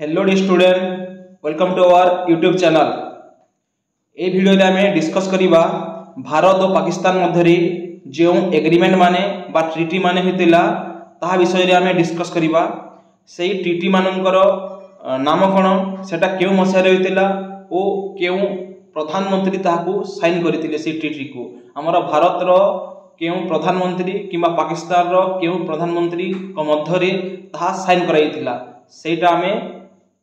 Hello the student, welcome to our YouTube channel. ए video रे आमे डिस्कस करिबा भारत और पाकिस्तान मध्य जो एग्रीमेंट माने बा ट्रीटी माने होतिला ताहा विषय रे आमे डिस्कस करिबा। सेही ट्रीटी मानकर नाम कोन, सेटा केउ मसिया रे होतिला ओ केउ प्रधानमंत्री ताहाकू साइन करथिले। से ट्रीटी को हमर भारत रो केउ प्रधानमंत्री किंबा पाकिस्तान रो केउ प्रधानमंत्री को मध्य रे ताहा साइन कराइथिला, सेटा आमे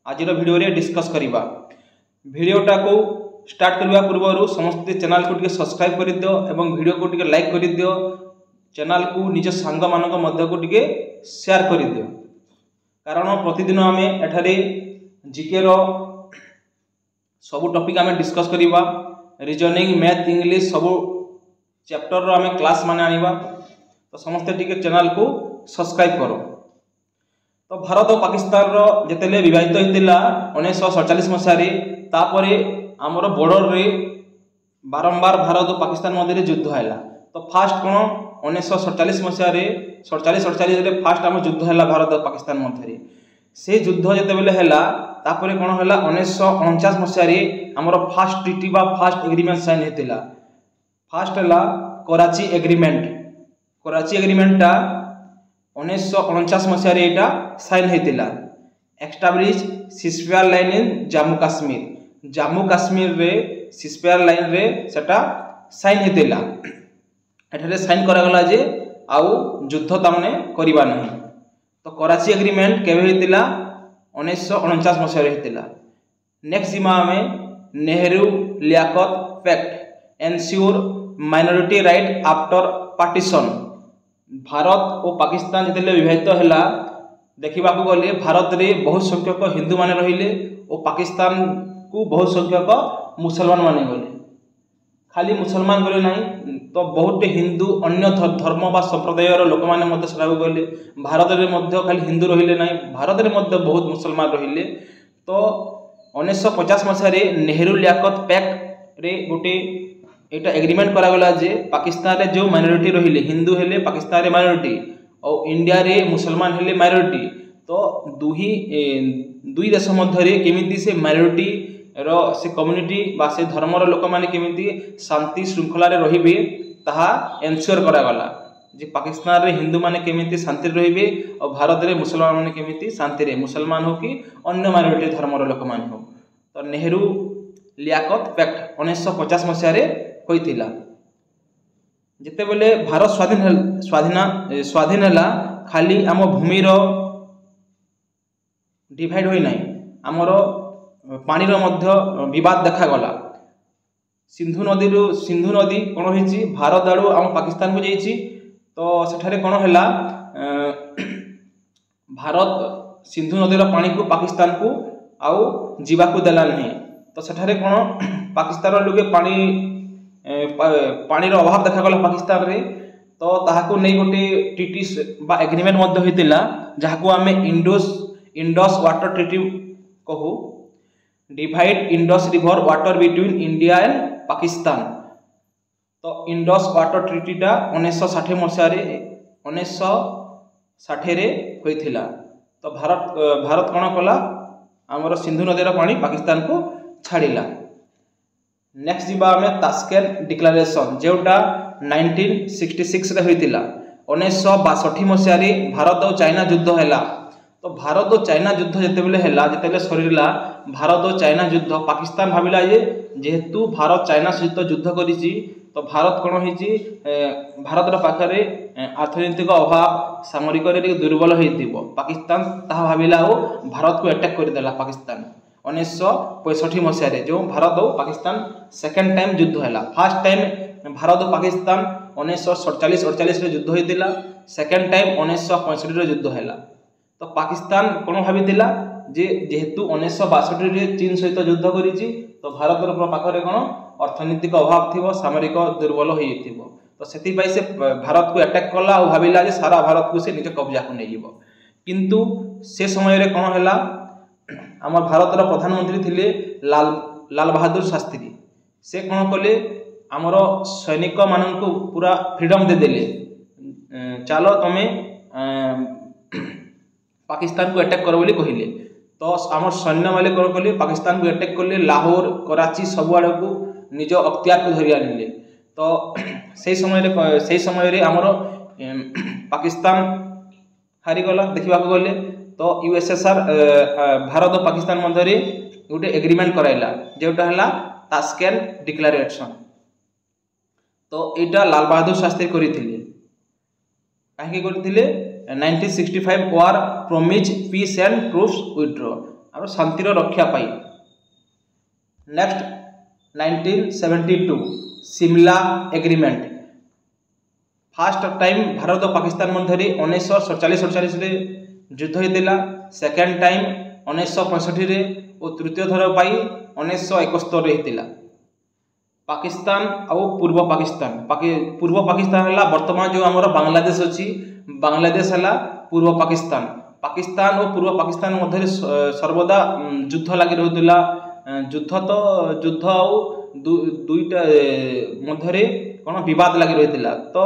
आज वीडियो रे डिस्कस करिबा। वीडियोटा को स्टार्ट करबा पूर्व समस्त चैनल को टिके सब्सक्राइब कर दियो एवं वीडियो को टिके लाइक कर दियो। चैनल को निज सांग मानक मध्य को टिके शेयर कर दियो, कारण प्रतिदिन आमे एठारे जीके रो सब टॉपिक आमे डिस्कस करिबा। रीजनिंग, मैथ, इंग्लिश सब चैप्टर रो आमे क्लास माने आनिबा, तो समस्त टिके चैनल को सब्सक्राइब करो। तो भारत और पाकिस्तान रो जेतेले विभाजित होइतिला 1947 मसिया तापरे हमर बॉर्डर रे बारंबार भारत और पाकिस्तान मध्य युद्ध हैला। तो फास्ट कोन 1947 मसिया रे 47 रे फास्ट हम युद्ध हैला भारत और पाकिस्तान मध्य। से युद्ध जेतेबेले हैला तापरे कोन हैला 1949 मसिया रे हमर फास्ट ट्रीटी बा फास्ट एग्रीमेंट साइन हेतिला। फास्ट हैला कराची एग्रीमेंट। कराची एग्रीमेंट टा 1949 मसिया रे एटा साइन हेतिला। Establish ceasefire line in Jammu Kashmir. Jammu Kashmir रे सीजफायर लाइन रे सेटा साइन हेतिला। एठारे साइन करा गला जे आउ युद्ध तामने करिबा नहीं। तो कराची एग्रीमेंट केबे हेतिला 1949 मसिया रे हेतिला। नेक्स्ट जिमा में Nehru Liaquat pact ensure minority right after partition. Bharat और पाकिस्तान जेतेले विभाजित हैला देखिबा को गले भारत रे बहुत संख्यक हिंदू माने रहिले और पाकिस्तान को बहुत संख्यक मुसलमान माने गले। खाली मुसलमान गले नहीं, तो बहुत हिंदू अन्य धर्म बा संप्रदाय रो लोक माने मध्य सराबो गले। भारत रे मध्य खाली हिंदू रहिले नहीं, भारत रे मध्य बहुत मुसलमान रहिले। तो 1950 मसिया रे नेहरू लियाकत पैक्ट रे गोटे एटा एग्रीमेंट करा गला जे पाकिस्तान रे जो माइनॉरिटी रहिले, हिंदू हेले पाकिस्तान रे माइनॉरिटी और इंडिया रे मुसलमान हेले माइनॉरिटी, तो दुई देश मध्य रे केमिति से माइनॉरिटी रो से कम्युनिटी बा से धर्म रो लोक माने केमिति शांति श्रृंखला रे रहिबे ताहा एनश्योर करा गला। जे पाकिस्तान रे हिंदू माने केमिति शांति रे रहिबे और भारत रे मुसलमान माने केमिति शांति रे, मुसलमान हो कि अन्य माइनॉरिटी धर्म रो लोक माने हो। तो नेहरू लियाकत पैक्ट 1950 मसिया रे होइतिला। जेते बेले भारत स्वाधीन हैला खाली आम भूमि रो डिवाइड होई नाही, आमर पानी रो मध्य विवाद देखा गला। सिंधु नदी कोन होईची भारत आडू आम पाकिस्तान को जाईची। तो सेठारे कोन हैला भारत सिंधु नदी रो पानी को पाकिस्तान को आउ जीवा को देला नहीं। तो सेठारे कोन पाकिस्तान रो लोगे पानी रो अभाव देखा गला पाकिस्तान रे। तो ताहाको नै गोटे ट्रीटी बा एग्रीमेंट मध्य होइतिला जहाको आमे इंडस वाटर ट्रीटी कहू। Divide Indus river water between India and Pakistan. तो इंडस वाटर ट्रीटी टा 1960 मसिया रे 1960 रे होइतिला। तो भारत कोन कला हमर सिंधु नदी रो पानी पाकिस्तान को छाड़िला। नेक्स्ट जीवा में तास्केंट डिक्लेरेशन जोटा 1966 रे होइतिला। 1962 मसिया रे भारत और चाइना युद्ध हैला। तो भारत और चाइना युद्ध जेतेबेले सरीला भारत और चाइना युद्ध, पाकिस्तान भाविला जे जेहेतु भारत चाइना सहित युद्ध करिछि तो भारत कोन होइछि भारत रो पाखरे अर्थनैतिक अभाव सामरिक रे दुर्बल होइतिबो। पाकिस्तान ताहा भाविला ओ भारत को अटैक कर देला। पाकिस्तान 1965 मसिया रे जो भारत और पाकिस्तान सेकंड टाइम युद्ध हैला। फर्स्ट टाइम भारत और पाकिस्तान 1947 रे युद्ध होइतिला। सेकंड टाइम 1965 रे युद्ध हैला। तो पाकिस्तान कोन भाबितिला जे जेहेतु 1962 रे चीन सहित युद्ध करिछि तो भारत रो पाखरे कोन अर्थनैतिक अभाव थिबो, सामरिक दुर्बल होइथिबो। तो सेति पई से भारत को अटैक कला और भाबिला जे सारा भारत को से निज कब्जा को नेइबो। किंतु से समय रे कोन हैला आम भारत रो प्रधानमंत्री थिले लाल बहादुर शास्त्री। से कोन कले आमर सैनिक मानन को पूरा फ्रीडम दे देले, चलो तमे पाकिस्तान को अटैक करो बोली कहिले। तो आम सैन्य माले कौन कले पाकिस्तान को अटैक कले लाहौर कराची सबुआड़ को निज अख्तियार को धरी आनिले। तो से समय आमर पाकिस्तान हारीगला देखा गले। तो यूएसएसआर भारत और पाकिस्तान मध्य गोटे एग्रीमेंट कराइला जोटा है तास्केंट डिक्लेरेशन। तो यहाँ लाल बहादुर शास्त्री करते कहीं 1965 war promise peace and troops withdraw और शांतिर रक्षा पाई। Next 1972 Simla agreement first time Bharat और पाकिस्तान मध्य 1947 युद्ध होता। सेकेंड टाइम 1965 और तृतीय थर पाई 1971 होता। पाकिस्तान और पूर्व पाकिस्तान है वर्तमान जो आमर बांग्लादेश अच्छी बांग्लादेश है पूर्व पाकिस्तान। पाकिस्तान और पूर्व पाकिस्तान मध्य सर्वदा युद्ध लगी रहा। युद्ध आउ दुईटा मध्य कौन बद लगी रही। तो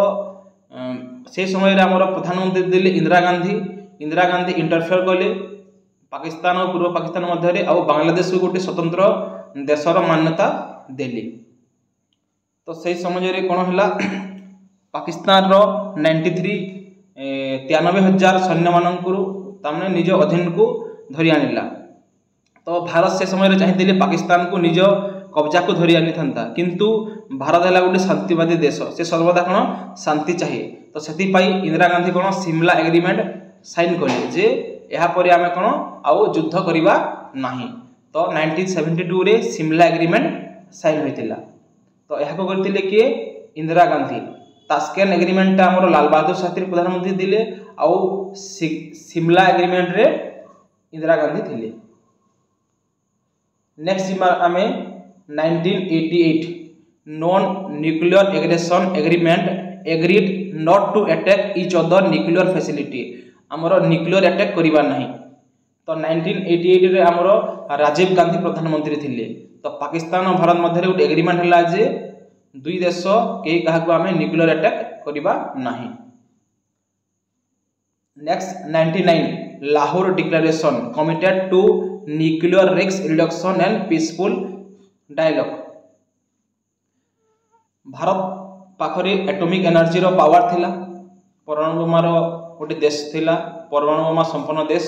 से समय आमर प्रधानमंत्री दिल्ली इंदिरा गांधी इंटरफेयर कले पाकिस्तान और पूर्व पाकिस्तान मध्य आउ बांग्लादेश को गोटे स्वतंत्र देशर मान्यता देली। तो से समय कौन है पाकिस्तान 93,000 सैन्य मानने निज अधीन को धरी आनिला। तो भारत से समय चाहिए पाकिस्तान को निज कब्जा को धरी आनी था, किंतु भारत है गोटे शांतिवादी देश, से सर्वदा कौन शांति चाहिए। तो से इंदिरा गांधी कौन सिमला एग्रीमेंट साइन कले जे यापर आम कौन आउ युद्ध करवा नहीं। तो 1972 रे सिमला एग्रीमेंट साइन होता। तो यह करते किए इंदिरा गांधी। तास्केंट एग्रीमेंट आमर लाल बहादुर शास्त्री प्रधानमंत्री दिले आउ सिमला एग्रीमेंट रे इंदिरा गांधी थिले। नेक्स्ट आम 1988 non nuclear aggression agreement agreed not to attack each other nuclear facility आमर न्यूक्लियर अटैक करवा नहीं। तो 1988 रे आमर राजीव गांधी प्रधानमंत्री थिले। तो पाकिस्तान और भारत मध्य गोटे एग्रीमेंट है जे दुई देश कई क्या आम न्यूक्लियर अटैक करवा नहीं। Next 99 Lahore declaration committed to nuclear risk reduction and peaceful dialogue. Bharat पाखरे एटॉमिक एनर्जी रो पावर थिला, परमाणु बोमार गोटे देश थिला, परमाणु बोमा संपन्न देश।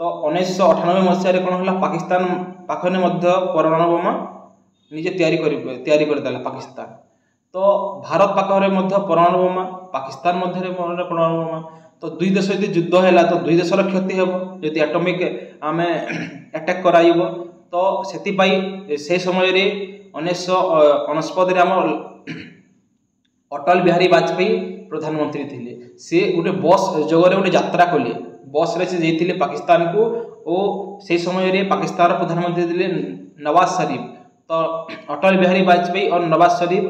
तो 1998 मसीह कौन है पाकिस्तान पाखने मध्य परमाणु बोमा निजे तैयारी करदेला पाकिस्तान। तो भारत पाखरे मध्य परमाणु बोमा, पाकिस्तान मध्य परमाणु बोमा। तो दुई देश यदि युद्ध है तो दुई देशर क्षति हे यदि एटॉमिक आम अटैक कराइब। तो से समय 1969 आम अटल बिहारी वाजपेयी प्रधानमंत्री थिले। से गोटे बस जगह गोटे यात्रा कले, बस रे से जाइथिले पाकिस्तान को और से समय पाकिस्तान प्रधानमंत्री थिले नवाज शरीफ। तो अटल बिहारी वाजपेयी और नवाज शरीफ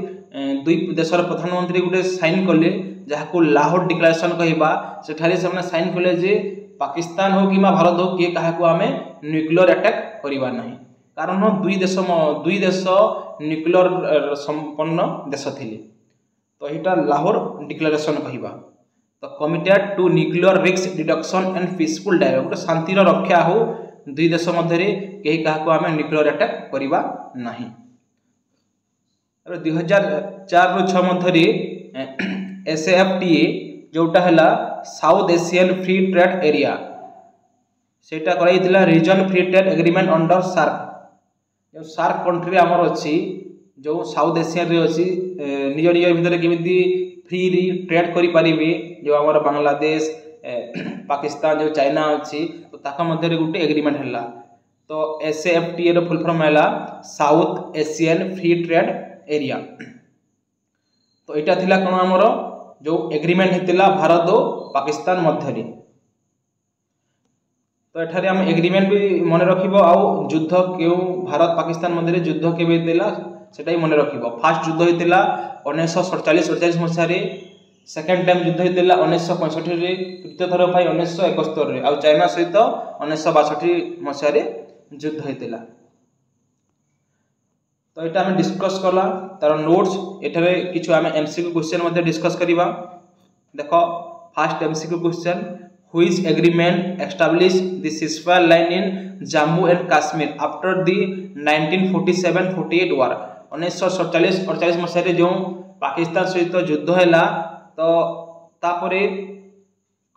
दुई देशर प्रधानमंत्री गोटे साइन कले जहाँ लाहौर डिक्लेरेशन कहवा। सेठारे से साइन कले जे पाकिस्तान हो कि भारत हो किए क्या आम न्यूक्लियर अटैक करवा नहीं, कारण दुई देश न्यूक्लियर संपन्न देश थिले। तो यहाँ लाहौर डिक्लेरेशन कहवा। तो committed to nuclear risk reduction and peaceful dialogue गोटे शांतिर रक्षा हो दुई देश मध्य कहीं क्या आम न्यूक्लियर अटैक करवा नहीं। 2004 ରୁ 6 मध्य SAFTA जोटा है south Asian free trade area सेटा कराइला region free trade agreement under SAARC. जो सार्क कंट्री आमर अच्छी जो साउथ एशिया रे अच्छी निज निज भितर केमी फ्री ट्रेड करें जो आमर बांग्लादेश पाकिस्तान जो चाइना अच्छी तो ताका मध्य गोटे एग्रीमेंट है। तो SAFTA रो फुल फॉर्म है south Asian free trade area. तो यहाँ थिला कौन आमर जो एग्रीमेंट होता भारत और पाकिस्तान मध्य। तो एठारे आम एग्रीमेंट भी मन रखिबो आउ युद्ध क्यों भारत पाकिस्तान मध्य युद्ध केबे देला सेटा ही मन रखिबो। फास्ट युद्ध होता 1947 मसीह, सेकेंड टाइम युद्ध होता 1965 तृतीय थर पाई 1971 आउ चाइना सहित 1962 मसीह युद्ध होता। तो यहाँ आम डिस्कस कला तार नोट्स एठारे किछु आम MCQ क्वेश्चन डिस्कस करिबा। देख fast MCQ question which agreement established the ceasefire line in Jammu and Kashmir after the 1947-48 war। 1947-48 मसीह जो पाकिस्तान सहित युद्ध हैला तो तापरे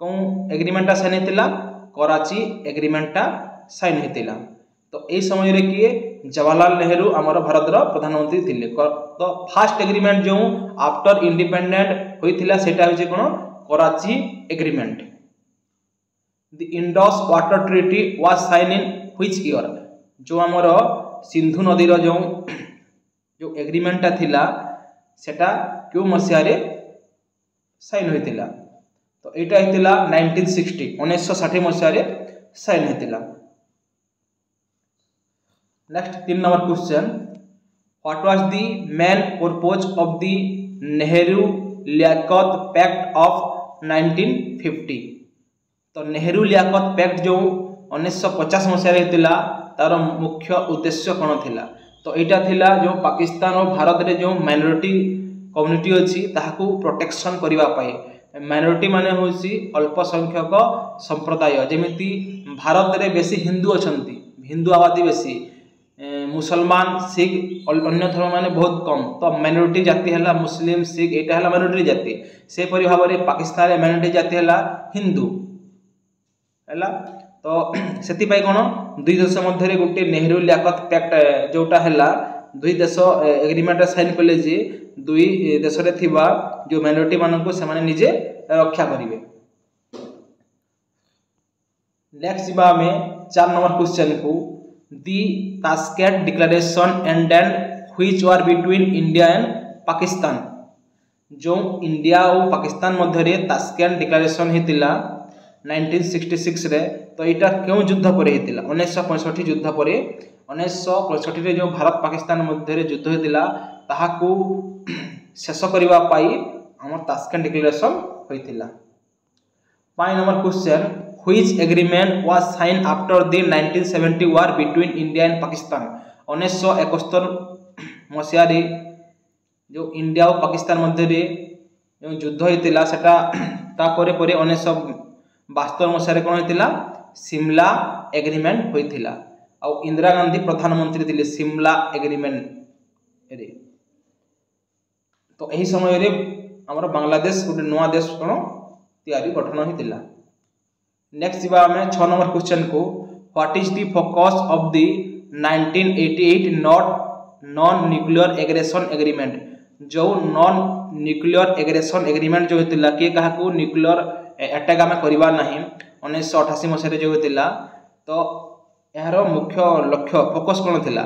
कौन एग्रीमेंटा साइन होता कराची एग्रीमेंटा साइन होता। तो यही समय रे किए जवाहरलाल नेहरू आमर भारत प्रधानमंत्री थिले। तो फास्ट एग्रीमेंट जो आफ्टर इंडिपेंडेंट होइथिला सेटा होचे कोन Karachi agreement. The Indus water treaty was sign in which year. जो आमर सिंधु नदी रो जो एग्रीमेंटा थिला सेटा क्यों मसिया रे साइन होइथिला। तो एटा हितिला 1960 1960 मसिया रे साइन होइथिला। Next 3 number question, what was the main purpose of the Nehru Liaquat pact of 1950। तो नेहरू लियाकत पैक्ट जो 1950 मसीह होता तार मुख्य उद्देश्य कौन थिला। तो यहाँ थिला जो पाकिस्तान और भारत रे जो माइनॉरिटी कम्युनिटी अच्छी ताहाकू प्रोटेक्शन करबा पाए। माइनॉरिटी माने होसी अल्पसंख्यक संप्रदाय, जेमिति भारत रे बेसी हिंदू अछंती, हिंदू आबादी बेसी, मुसलमान सिख अन्य धर्म माने बहुत कम। तो माइनॉरिटी जाति हला मुस्लिम सिख एटा हला माइनॉरिटी जाति। से परि भाव रे पाकिस्तान रे माइनॉरिटी जाति हला हिंदू हला। तो सेति पई कोन दुई देश मध्य रे गोटे नेहरू लियाकत पैक्ट जोटा हला दुई देश एग्रीमेंट साइन कले जे दुई देश रे थिबा जो माइनॉरिटी मानन को से माने निजे रक्षा करिवे। नेक्स्ट जिबा में 4 नंबर क्वेश्चन को, the Tashkent declaration and which war between India and Pakistan. जो इंडिया और पाकिस्तान मध्य रे ताशकेंट डिक्लेरेशन हेतिला 1966 रे। तो यहाँ क्यों युद्ध पर हेतिला 1965 युद्ध पर। 1965 रे जो भारत पाकिस्तान मध्य रे युद्ध हेतिला ताहाकू शेष करबा पाई हमर ताशकेंट डिक्लेरेशन होइतिला। 5 number question, which agreement was sign after the 1970 war between India and Pakistan. 1971 मसीह रे जो इंडिया और पाकिस्तान मध्य रे जो युद्ध होइतिला सेटा तापरे परे 1972 मसीह रे कोन होइतिला सिमला एग्रीमेंट होइतिला। और इंदिरा गांधी प्रधानमंत्री थिले सिमला एग्रीमेंट रे। तो यही समय रे हमर बांग्लादेश गोटे नवा देश कोन तैयारी गठन होइतिला। नेक्स्ट जिबा में 6 नंबर क्वेश्चन को, what is the focus of the 1988 non nuclear aggression agreement. जो नॉन न्यूक्लियर एग्रेशन एग्रीमेंट जो होइतिला के कहा को न्यूक्लियर अटैक आमे करबा नहीं 1988 मसीह जो होइतिला। तो यार मुख्य लक्ष्य फोकस कौन थिला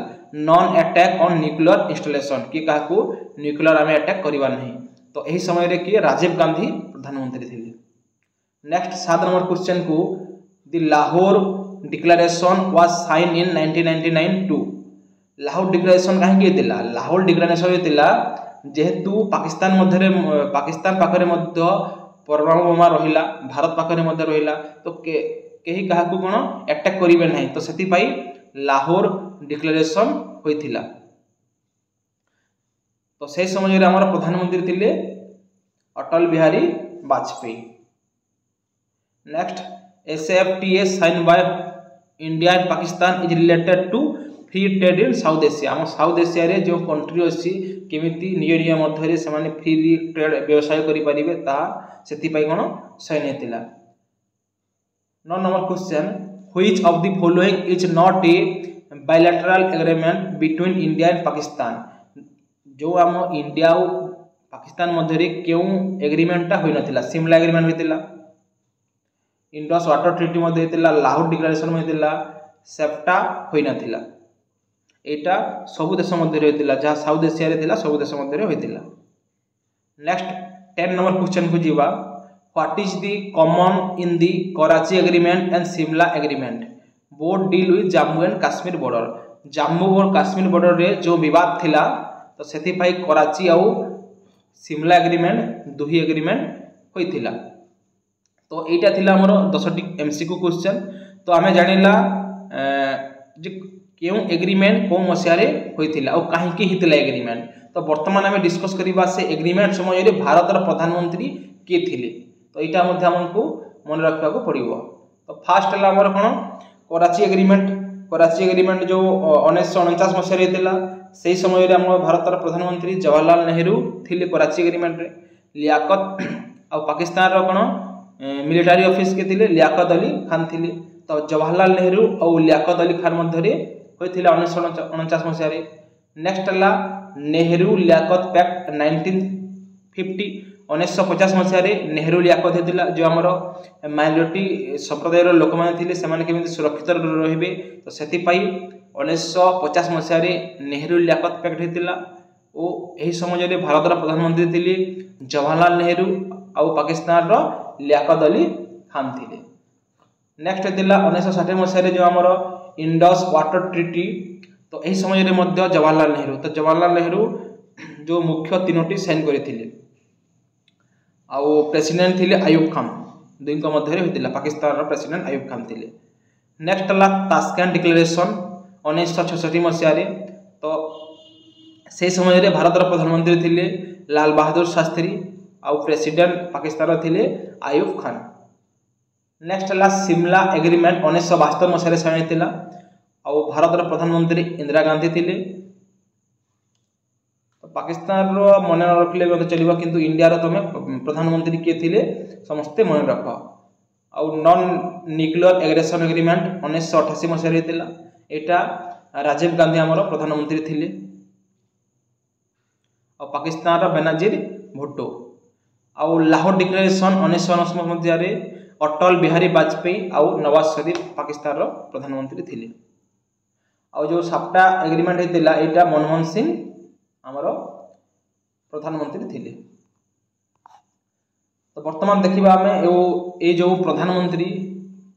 non attack on nuclear installation कि कहा को न्यूक्लियर आमे अटैक करबा नहीं। तो यही समय रे कि राजीव गांधी प्रधानमंत्री थिले। नेक्स्ट 7 नंबर क्वेश्चन को, the Lahore declaration was sign in 1999 टू। लाहौर डिक्लेरेशन काहे कि थिला लाहौर डिक्लेरेशन हेतिला जेहेतु पाकिस्तान मध्य रे पाकिस्तान पाखरे मध्य परमाणु बोमा रहिला, भारत पाखरे मध्य रहिला। तो केही कहा को कोन अटैक करिवे नहीं। तो सेति पई लाहौर डिक्लेरेशन होइथिला। तो से समय रे हमर प्रधानमंत्री थिले Atal Bihari Vajpayee. Next, SAFTA sign by India and Pakistan is related to free trade in south Asia. हम साउथ एशिया रे जो कंट्री अछि केमिति निज निज मध्य रे से माने फ्री ट्रेड व्यवसाय करि परिबे ता सेति पई कोन साइन हेतिला। 9 number question, which of the following is not a bilateral agreement between India and Pakistan. जो हम इंडिया और पाकिस्तान मध्य रे क्यों एग्रीमेंटा होई नथिला सिमला एग्रीमेंट होइतिला, इंडस वाटर ट्रीटी मध्य होइतिला, लाहौर डिक्लेरेशन मध्य होइतिला, सेफ्टा होई नथिला। एटा सब देश मध्य रे होइतिला जहा साउथ एशिया रे थिला सब देश मध्य रे होइतिला। नेक्स्ट 10 नंबर क्वेश्चन को जीवा, what is the common in the Karachi agreement and Simla agreement. Both deal with Jammu and Kashmir border. Jammu और काश्मीर बॉर्डर रे जो विवाद थिला तो सेति पई कराची और सिमला एग्रीमेंट दुही एग्रीमेंट होइतिला। तो एटा थिला हमर 10टी एमसीक्यू क्वेश्चन। तो आमे जानिला जे केउ एग्रीमेंट को मसिया रे होइतिला और काहे के हितिला एग्रीमेंट। तो वर्तमान आमे डिस्कस करिबा से एग्रीमेंट समय रे भारत रा प्रधानमंत्री के थिले। तो एटा मध्ये हमको मन रखा पड़ो। तो फास्ट है आमर कौन कराची एग्रीमेंट जो 1949 मसीह से समय आम भारतर प्रधानमंत्री जवाहरलाल नेहरू थे कराची एग्रीमेंट रे। लियाकत आ पाकिस्तान कौन मिलिटारी ऑफिस के थे लियाकत अली खान थे। तो जवाहरलाल नेहरू और लियाकत अली खान मध्य होता 1949 मसीह। नेक्स्ट है नेहरू लियाकत पैक्ट 1950 1950 मसीह नेहरू लियाकत होता जो आमर माइनॉरिटी संप्रदाय लोक मैंने से सुरक्षित रे। तो से 1950 मसीह नेहरू लियाकत पैक्ट होता और यही समय भारत प्रधानमंत्री थे जवाहरलाल नेहरू और पाकिस्तान लियाकत अली खान थे। नेक्स्ट होता 1960 मसीह जो आमर इंडस वाटर ट्रिटी। तो यही समय जवाहरलाल नेहरू जो मुख्य तीनोटी साइन करते प्रेसिडेंट थे आयुब खान दुई मध्य होता पाकिस्तान प्रेसिडेंट आयुब खान थे। नेक्स्ट है तास्केंट डिक्लेरेशन 1966 मसीह। तो से समय भारत प्रधानमंत्री थे लाल बहादुर शास्त्री और प्रेसिडेंट पाकिस्तान थे आयुब खान। नेक्स्ट है सिमला एग्रीमेंट 1972 मसीह साइन होता और भारत प्रधानमंत्री इंदिरा गांधी थे। तो पाकिस्तान मन न रखिले चलो किंतु इंडिया तुम प्रधानमंत्री किए थे समस्ते मन रख। और नॉन न्यूक्लियर एग्रेशन एग्रीमेंट 1988 मसीह होता यहाँ राजीव गांधी आमर प्रधानमंत्री थे और पाकिस्तान बेनजीर भुट्टो। और लाहौर डिक्लेरेशन 1999 मसीह अटल बिहारी वाजपेयी और नवाज शरीफ पाकिस्तान प्रधानमंत्री थे। और जो साप्टा एग्रीमेंट होता यहाँ मनमोहन सिंह आमर प्रधानमंत्री थे। तो बर्तमान देखा आम ये जो प्रधानमंत्री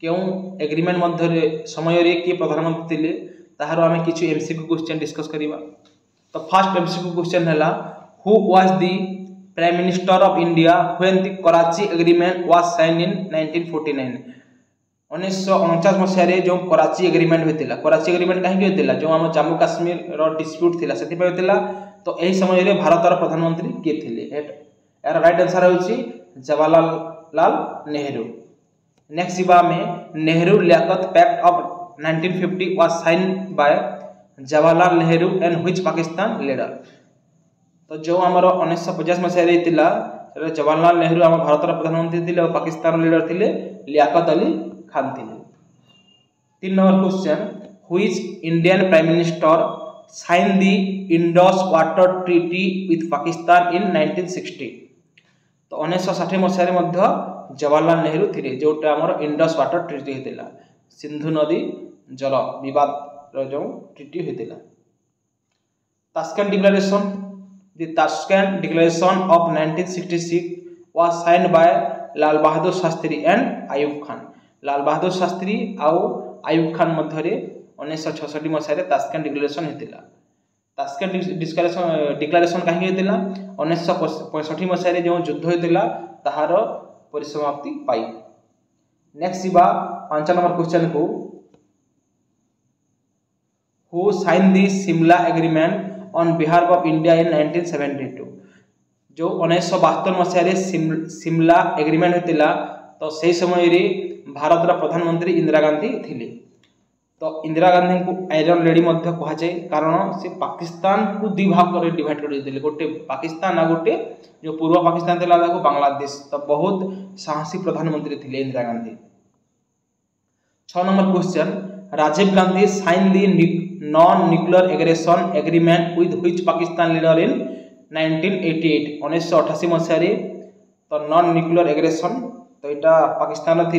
क्यों एग्रीमेंट मध्य समय किए प्रधानमंत्री थे तार आम कि एमसीक्यू क्वेश्चन डिस्कस करवा। तो फर्स्ट एमसीक्यू क्वेश्चन है who was the prime minister of India when the Karachi agreement was sign in 1949। 1949 मसीह जो कराची एग्रीमेंट होता कराची एग्रीमेंट कहीं होता जो आम जम्मू काश्मीर डिस्प्यूट थी से होता। तो यही समय भारत प्रधानमंत्री किए थे यार राइट आंसर होची जवाहरलाल नेहरू। नेक्स्ट जीवा में Nehru Liaquat pact of 1950 was sign by Jawaharlal Nehru and which Pakistan leader. तो जो आमर 1950 मसीह होता जवाहरलाल नेहरू आम भारत प्रधानमंत्री थे और पाकिस्तान लीडर थे लियाकत अली खान थे। 3 number question which Indian prime minister sign the Indus water treaty with Pakistan in 1960। तो 1960 मसीह जवाहरलाल नेहरू थे जोटा आमर इंडस वाटर ट्रिटी होता सिंधु नदी जल विवाद जो ट्रिटी होता। Tashkent declaration the Tashkent declaration of 1966 was sign by Lal Bahadur Shastri and Ayub Khan. Lal Bahadur Shastri और आयुब खान मध्य 1966 मसीह तास्केंट डिक्लेरेशन होता। तास्केंट डिक्लेरेशन कहीं होता 1965 मसीह जो युद्ध होता ताहार परिसमाप्ति पाई। नेक्स्ट जीवा 5 नंबर क्वेश्चन को who sign the Simla agreement on behalf of India in 1972। जो 1972 मसीह सिमला एग्रीमेंट होता तो से समय भारत प्रधानमंत्री इंदिरा गांधी थे। तो इंदिरा गांधी को आयरन लेडी कह जाए कारण से पाकिस्तान को 2 भाग कर डिवाइड कर गोटे पाकिस्तान आ गोटे जो पूर्व पाकिस्तान था बांग्लादेश। तो बहुत साहसी प्रधानमंत्री थे Indira Gandhi. 6 number question Rajiv Gandhi sign the non nuclear aggression agreement with which Pakistan leader in 1988। 1988 मसीह तो नॉन न्यूक्लियर एग्रेशन तो यहाँ पाकिस्तान थे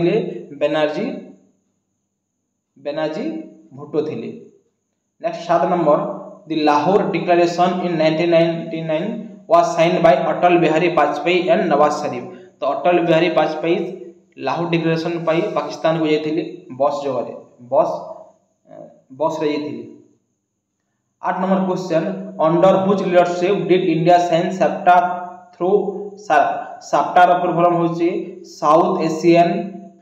बेनजीर भुट्टो थे। Next 7 number the Lahore declaration in 1999 was sign by Atal Bihari Vajpayee and Nawaz Sharif. तो अटल बिहारी वाजपेयी लाहौर डिक्लेरेशन पाई पाकिस्तान को जाइए बस जगह बस रे जाइए। 8 number question under which leadership did India sign SAFTA through SAFTA full form होची south Asian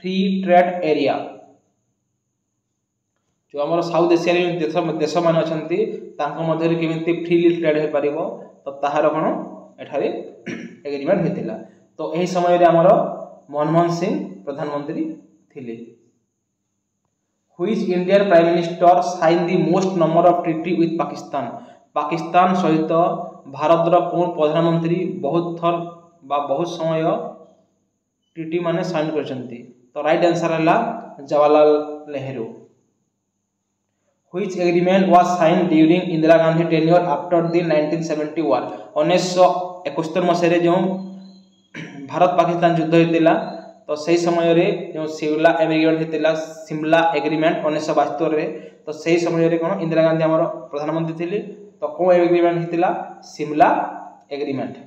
free trade area. जो आम साउथ एशिया देश मान अच्छा केमी फ्रीली ट्रेड हो पार तो ताहार कौन एठारे एग्रीमेंट होता। तो यही समय आमर मनमोहन सिंह प्रधानमंत्री थिले। Which Indian prime minister sign the most number of treaty with Pakistan. Pakistan सहित भारत कौन प्रधानमंत्री बहुत थर बा बहुत समय ट्रीटी माने साइन करछंती। तो राइट आंसर है Jawaharlal Nehru. Which agreement was sign during Indira Gandhi tenure after the 1971। 1971 मसीह जो भारत पाकिस्तान युद्ध होता तो सही समय रे जो सिमला एग्रीमेंट होता सिमला एग्रीमेंट 1972 तो सही समय कौन इंदिरा गांधी आमर प्रधानमंत्री थिले। तो कौन एग्रीमेंट होता सिमला एग्रीमेंट।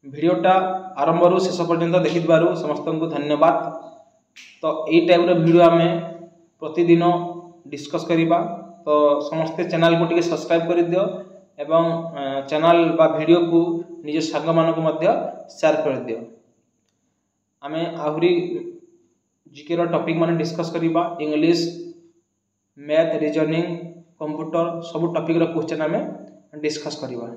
वीडियोटा आरंभ रु शेष पर्यंत देखि समस्त को धन्यवाद। तो यही टाइप वीडियो आम प्रतिदिन डिस्कस करिबा। तो समस्ते चैनल को टिके सब्सक्राइब कर दियो एवं चैनल बा वीडियो को निज सांग मान को मध्य शेयर कर दियो। आमे आहुरी जीके रो टॉपिक माने डिस्कस करिबा। इंग्लिश मैथ रीजनिंग कंप्यूटर सब टॉपिक रो क्वेश्चन आमे डिस्कस करिबा।